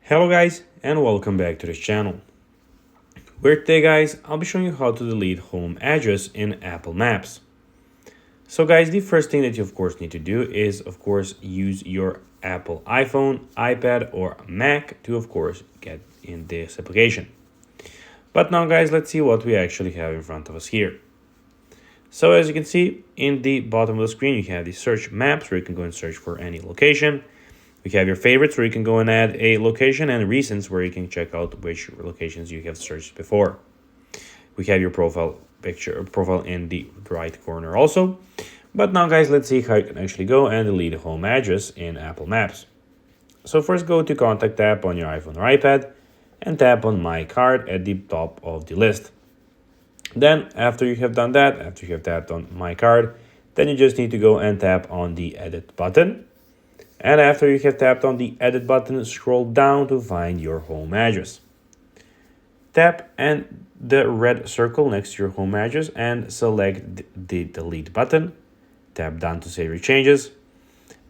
Hello guys and welcome back to this channel. Where today guys, I'll be showing you how to delete home address in Apple Maps. So guys, the first thing that you of course need to do is of course use your Apple iPhone, iPad or Mac to of course get in this application. But now guys, let's see what we actually have in front of us here. So as you can see in the bottom of the screen, you have the search maps where you can go and search for any location. We have your favorites where you can go and add a location, and recents where you can check out which locations you have searched before. We have your profile in the right corner also. But now guys, let's see how you can actually go and delete a home address in Apple Maps. So first go to Contact tab on your iPhone or iPad and tap on My Card at the top of the list. Then after you have done that, after you have tapped on My Card, then you just need to go and tap on the Edit button. And after you have tapped on the Edit button, scroll down to find your home address. Tap and the red circle next to your home address and select the Delete button. Tap down to save your changes.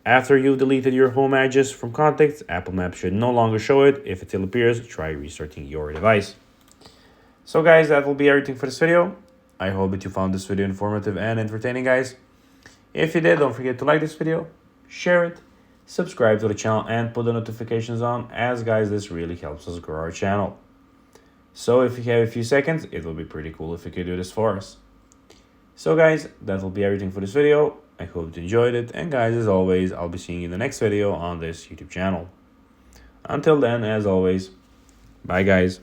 After you've deleted your home address from contacts, Apple Maps should no longer show it. If it still appears, try restarting your device. So guys, that will be everything for this video. I hope that you found this video informative and entertaining, guys. If you did, don't forget to like this video, share it, subscribe to the channel and put the notifications on, as guys, this really helps us grow our channel. So if you have a few seconds, it will be pretty cool if you could do this for us. So guys, that will be everything for this video. I hope you enjoyed it, and guys, as always, I'll be seeing you in the next video on this YouTube channel. Until then, as always, bye guys.